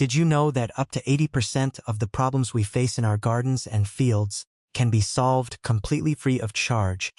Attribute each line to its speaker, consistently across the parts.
Speaker 1: Did you know that up to 80% of the problems we face in our gardens and fields can be solved completely free of charge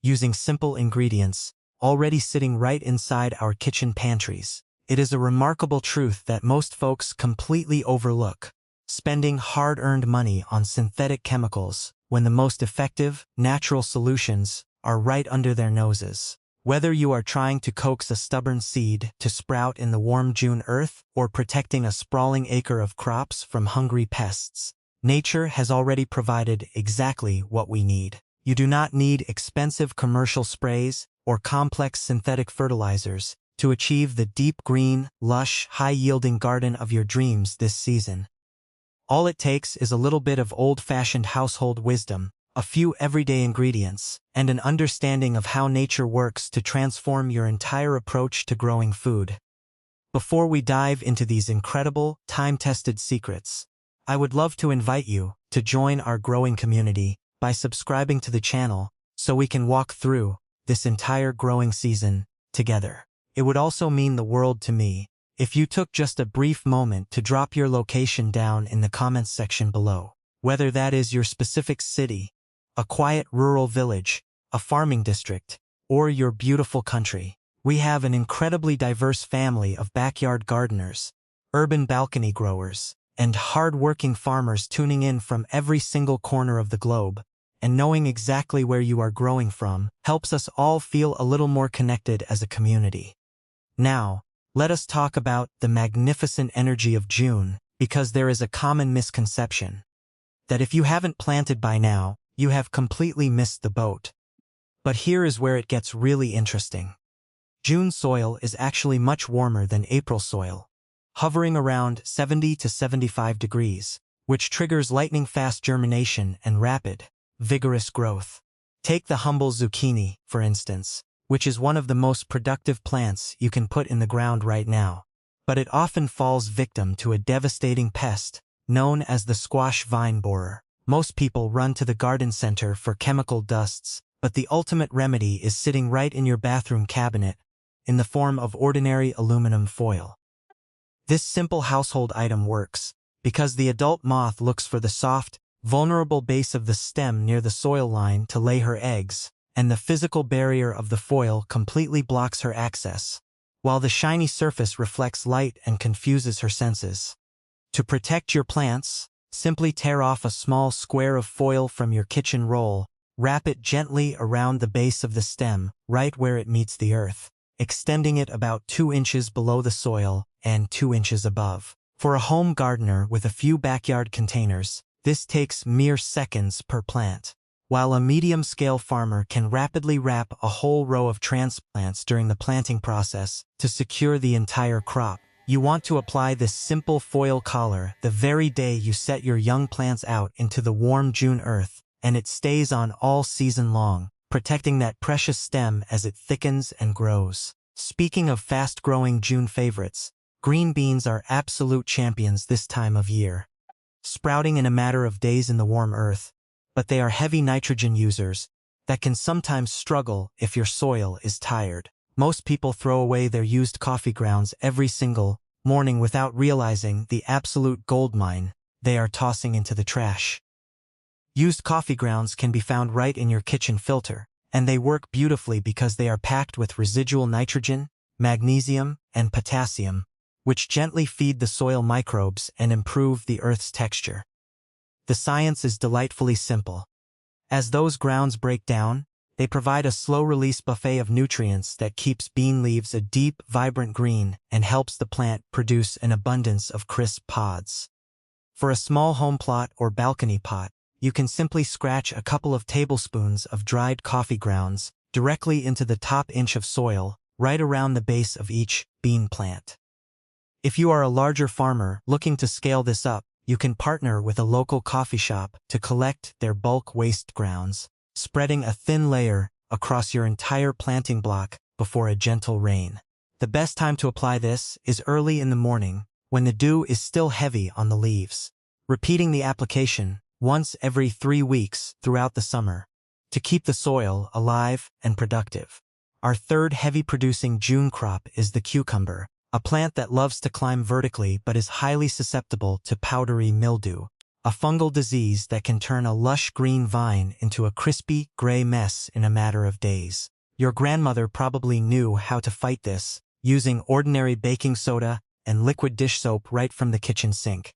Speaker 1: using simple ingredients already sitting right inside our kitchen pantries? It is a remarkable truth that most folks completely overlook, spending hard-earned money on synthetic chemicals when the most effective, natural solutions are right under their noses. Whether you are trying to coax a stubborn seed to sprout in the warm June earth or protecting a sprawling acre of crops from hungry pests, nature has already provided exactly what we need. You do not need expensive commercial sprays or complex synthetic fertilizers to achieve the deep green, lush, high-yielding garden of your dreams this season. All it takes is a little bit of old-fashioned household wisdom, a few everyday ingredients, and an understanding of how nature works to transform your entire approach to growing food. Before we dive into these incredible, time-tested secrets, I would love to invite you to join our growing community by subscribing to the channel so we can walk through this entire growing season together. It would also mean the world to me if you took just a brief moment to drop your location down in the comments section below. Whether that is your specific city, a quiet rural village, a farming district, or your beautiful country, we have an incredibly diverse family of backyard gardeners, urban balcony growers, and hard-working farmers tuning in from every single corner of the globe. And knowing exactly where you are growing from helps us all feel a little more connected as a community. Now, let us talk about the magnificent energy of June, because there is a common misconception that if you haven't planted by now, you have completely missed the boat. But here is where it gets really interesting. June soil is actually much warmer than April soil, hovering around 70 to 75 degrees, which triggers lightning-fast germination and rapid, vigorous growth. Take the humble zucchini, for instance, which is one of the most productive plants you can put in the ground right now. But it often falls victim to a devastating pest known as the squash vine borer. Most people run to the garden center for chemical dusts, but the ultimate remedy is sitting right in your bathroom cabinet in the form of ordinary aluminum foil. This simple household item works because the adult moth looks for the soft, vulnerable base of the stem near the soil line to lay her eggs, and the physical barrier of the foil completely blocks her access, while the shiny surface reflects light and confuses her senses. To protect your plants, simply tear off a small square of foil from your kitchen roll, wrap it gently around the base of the stem, right where it meets the earth, extending it about 2 inches below the soil and 2 inches above. For a home gardener with a few backyard containers, this takes mere seconds per plant, while a medium-scale farmer can rapidly wrap a whole row of transplants during the planting process to secure the entire crop. You want to apply this simple foil collar the very day you set your young plants out into the warm June earth, and it stays on all season long, protecting that precious stem as it thickens and grows. Speaking of fast-growing June favorites, green beans are absolute champions this time of year, sprouting in a matter of days in the warm earth, but they are heavy nitrogen users that can sometimes struggle if your soil is tired. Most people throw away their used coffee grounds every single morning without realizing the absolute goldmine they are tossing into the trash. Used coffee grounds can be found right in your kitchen filter, and they work beautifully because they are packed with residual nitrogen, magnesium, and potassium, which gently feed the soil microbes and improve the earth's texture. The science is delightfully simple. As those grounds break down, they provide a slow-release buffet of nutrients that keeps bean leaves a deep, vibrant green and helps the plant produce an abundance of crisp pods. For a small home plot or balcony pot, you can simply scratch a couple of tablespoons of dried coffee grounds directly into the top inch of soil, right around the base of each bean plant. If you are a larger farmer looking to scale this up, you can partner with a local coffee shop to collect their bulk waste grounds, spreading a thin layer across your entire planting block before a gentle rain. The best time to apply this is early in the morning, when the dew is still heavy on the leaves, repeating the application once every 3 weeks throughout the summer to keep the soil alive and productive. Our third heavy-producing June crop is the cucumber, a plant that loves to climb vertically but is highly susceptible to powdery mildew, a fungal disease that can turn a lush green vine into a crispy, gray mess in a matter of days. Your grandmother probably knew how to fight this, using ordinary baking soda and liquid dish soap right from the kitchen sink.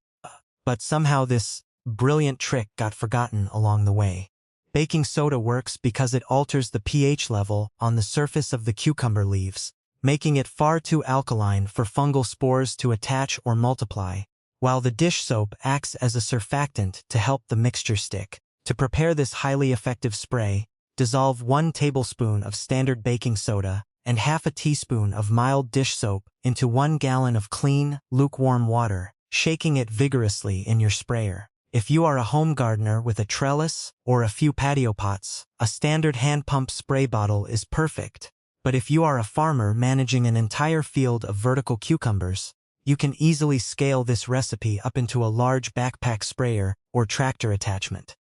Speaker 1: But somehow this brilliant trick got forgotten along the way. Baking soda works because it alters the pH level on the surface of the cucumber leaves, making it far too alkaline for fungal spores to attach or multiply, while the dish soap acts as a surfactant to help the mixture stick. To prepare this highly effective spray, dissolve 1 tablespoon of standard baking soda and half a teaspoon of mild dish soap into 1 gallon of clean, lukewarm water, shaking it vigorously in your sprayer. If you are a home gardener with a trellis or a few patio pots, a standard hand pump spray bottle is perfect. But if you are a farmer managing an entire field of vertical cucumbers, you can easily scale this recipe up into a large backpack sprayer or tractor attachment.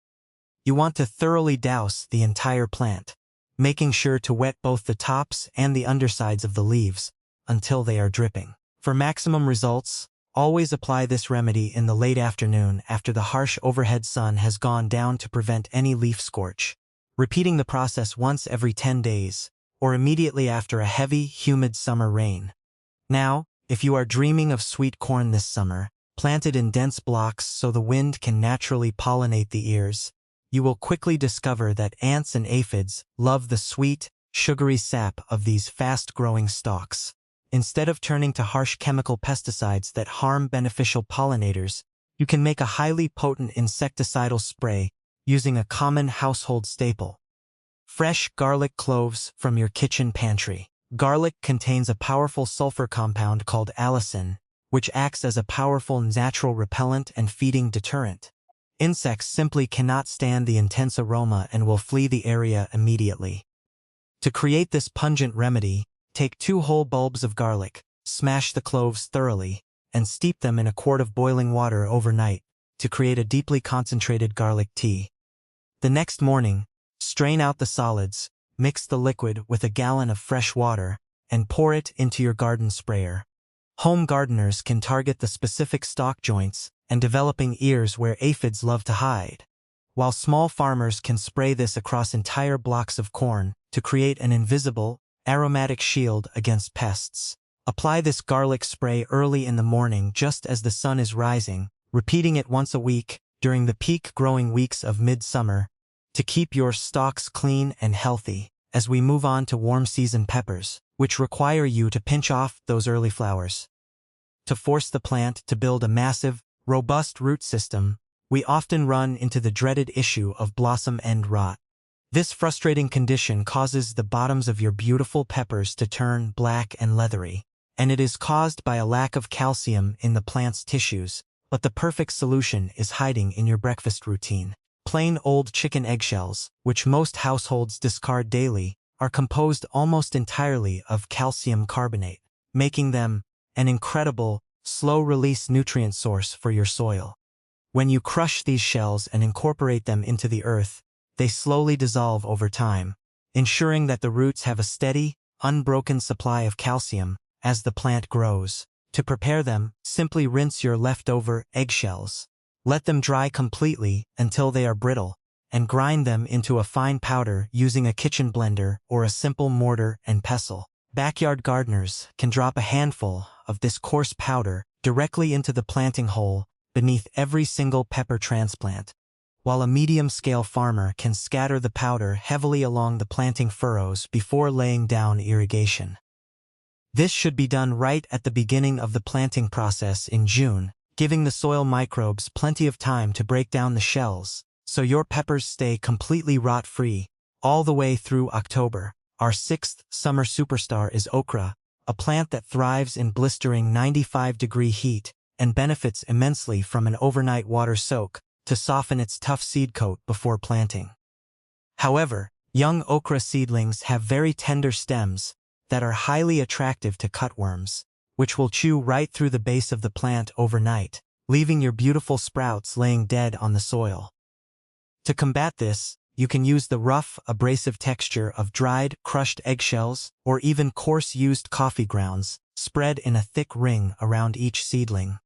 Speaker 1: You want to thoroughly douse the entire plant, making sure to wet both the tops and the undersides of the leaves until they are dripping. For maximum results, always apply this remedy in the late afternoon after the harsh overhead sun has gone down to prevent any leaf scorch, repeating the process once every 10 days, or immediately after a heavy, humid summer rain. Now, if you are dreaming of sweet corn this summer, planted in dense blocks so the wind can naturally pollinate the ears, you will quickly discover that ants and aphids love the sweet, sugary sap of these fast-growing stalks. Instead of turning to harsh chemical pesticides that harm beneficial pollinators, you can make a highly potent insecticidal spray using a common household staple: fresh garlic cloves from your kitchen pantry. Garlic contains a powerful sulfur compound called allicin, which acts as a powerful natural repellent and feeding deterrent. Insects simply cannot stand the intense aroma and will flee the area immediately. To create this pungent remedy, take 2 whole bulbs of garlic, smash the cloves thoroughly, and steep them in a quart of boiling water overnight to create a deeply concentrated garlic tea. The next morning, strain out the solids, mix the liquid with a gallon of fresh water, and pour it into your garden sprayer. Home gardeners can target the specific stalk joints and developing ears where aphids love to hide, while small farmers can spray this across entire blocks of corn to create an invisible, aromatic shield against pests. Apply this garlic spray early in the morning just as the sun is rising, repeating it once a week during the peak growing weeks of midsummer to keep your stalks clean and healthy. As we move on to warm season peppers, which require you to pinch off those early flowers. To force the plant to build a massive, robust root system, we often run into the dreaded issue of blossom end rot. This frustrating condition causes the bottoms of your beautiful peppers to turn black and leathery, and it is caused by a lack of calcium in the plant's tissues. But the perfect solution is hiding in your breakfast routine. Plain old chicken eggshells, which most households discard daily, are composed almost entirely of calcium carbonate, making them an incredible, slow-release nutrient source for your soil. When you crush these shells and incorporate them into the earth, they slowly dissolve over time, ensuring that the roots have a steady, unbroken supply of calcium as the plant grows. To prepare them, simply rinse your leftover eggshells. Let them dry completely until they are brittle, and grind them into a fine powder using a kitchen blender or a simple mortar and pestle. Backyard gardeners can drop a handful of this coarse powder directly into the planting hole beneath every single pepper transplant, while a medium-scale farmer can scatter the powder heavily along the planting furrows before laying down irrigation. This should be done right at the beginning of the planting process in June, giving the soil microbes plenty of time to break down the shells, so your peppers stay completely rot-free all the way through October. Our 6th summer superstar is okra, a plant that thrives in blistering 95-degree heat and benefits immensely from an overnight water soak to soften its tough seed coat before planting. However, young okra seedlings have very tender stems that are highly attractive to cutworms, which will chew right through the base of the plant overnight, leaving your beautiful sprouts laying dead on the soil. To combat this, you can use the rough, abrasive texture of dried, crushed eggshells or even coarse used coffee grounds, spread in a thick ring around each seedling.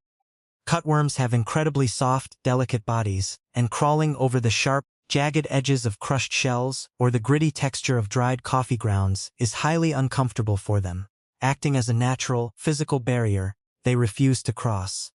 Speaker 1: Cutworms have incredibly soft, delicate bodies, and crawling over the sharp, jagged edges of crushed shells or the gritty texture of dried coffee grounds is highly uncomfortable for them. Acting as a natural, physical barrier, they refuse to cross.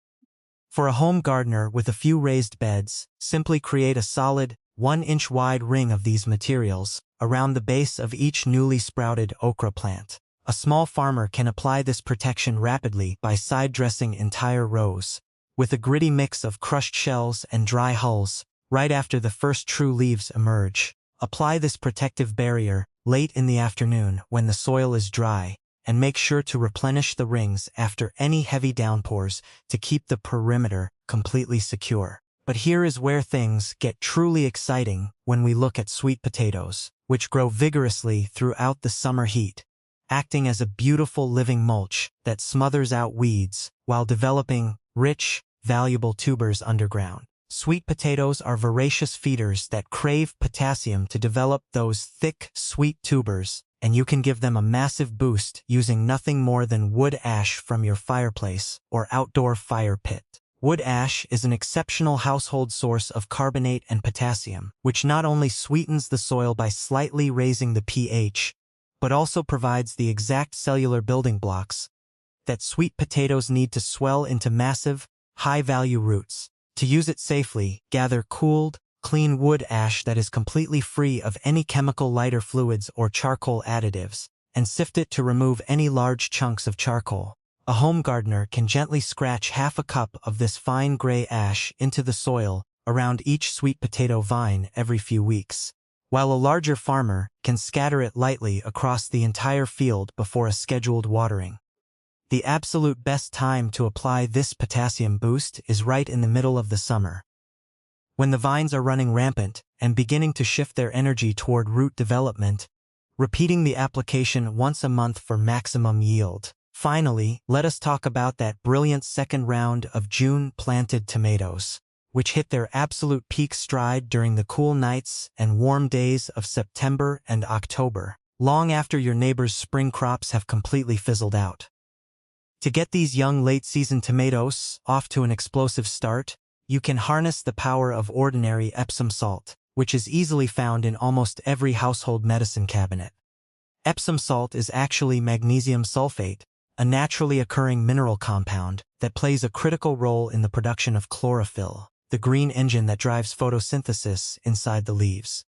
Speaker 1: For a home gardener with a few raised beds, simply create a solid, 1-inch wide ring of these materials around the base of each newly sprouted okra plant. A small farmer can apply this protection rapidly by side dressing entire rows with a gritty mix of crushed shells and dry hulls right after the first true leaves emerge. Apply this protective barrier late in the afternoon when the soil is dry, and make sure to replenish the rings after any heavy downpours to keep the perimeter completely secure. But here is where things get truly exciting when we look at sweet potatoes, which grow vigorously throughout the summer heat, acting as a beautiful living mulch that smothers out weeds while developing rich, valuable tubers underground. Sweet potatoes are voracious feeders that crave potassium to develop those thick, sweet tubers, and you can give them a massive boost using nothing more than wood ash from your fireplace or outdoor fire pit. Wood ash is an exceptional household source of carbonate and potassium, which not only sweetens the soil by slightly raising the pH, but also provides the exact cellular building blocks that sweet potatoes need to swell into massive, high-value roots. To use it safely, gather cooled, clean wood ash that is completely free of any chemical lighter fluids or charcoal additives, and sift it to remove any large chunks of charcoal. A home gardener can gently scratch half a cup of this fine gray ash into the soil around each sweet potato vine every few weeks, while a larger farmer can scatter it lightly across the entire field before a scheduled watering. The absolute best time to apply this potassium boost is right in the middle of the summer, when the vines are running rampant and beginning to shift their energy toward root development, repeating the application once a month for maximum yield. Finally, let us talk about that brilliant second round of June-planted tomatoes, which hit their absolute peak stride during the cool nights and warm days of September and October, long after your neighbor's spring crops have completely fizzled out. To get these young late-season tomatoes off to an explosive start, you can harness the power of ordinary Epsom salt, which is easily found in almost every household medicine cabinet. Epsom salt is actually magnesium sulfate, a naturally occurring mineral compound that plays a critical role in the production of chlorophyll, the green engine that drives photosynthesis inside the leaves.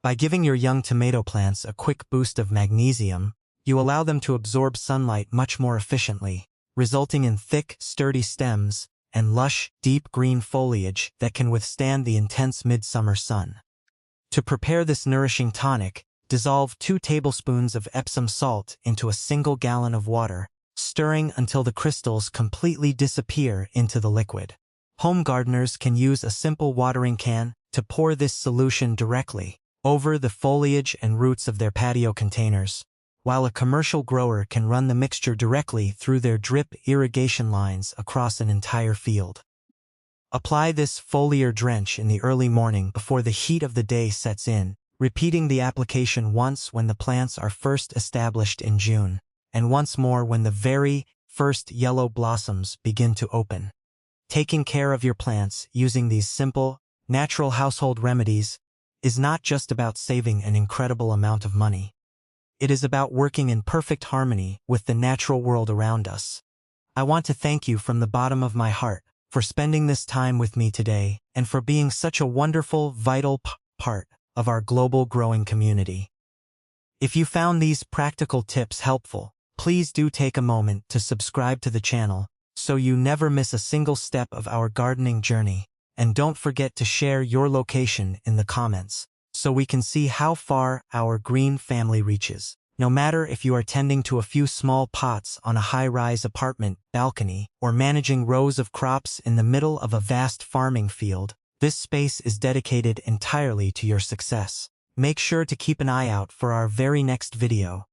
Speaker 1: By giving your young tomato plants a quick boost of magnesium, you allow them to absorb sunlight much more efficiently, resulting in thick, sturdy stems and lush, deep green foliage that can withstand the intense midsummer sun. To prepare this nourishing tonic, dissolve 2 tablespoons of Epsom salt into a single gallon of water, stirring until the crystals completely disappear into the liquid. Home gardeners can use a simple watering can to pour this solution directly over the foliage and roots of their patio containers, while a commercial grower can run the mixture directly through their drip irrigation lines across an entire field. Apply this foliar drench in the early morning before the heat of the day sets in, repeating the application once when the plants are first established in June, and once more when the very first yellow blossoms begin to open. Taking care of your plants using these simple, natural household remedies is not just about saving an incredible amount of money. It is about working in perfect harmony with the natural world around us. I want to thank you from the bottom of my heart for spending this time with me today and for being such a wonderful, vital part of our global growing community. If you found these practical tips helpful, please do take a moment to subscribe to the channel so you never miss a single step of our gardening journey, and don't forget to share your location in the comments so we can see how far our green family reaches. No matter if you are tending to a few small pots on a high-rise apartment balcony or managing rows of crops in the middle of a vast farming field, this space is dedicated entirely to your success. Make sure to keep an eye out for our very next video,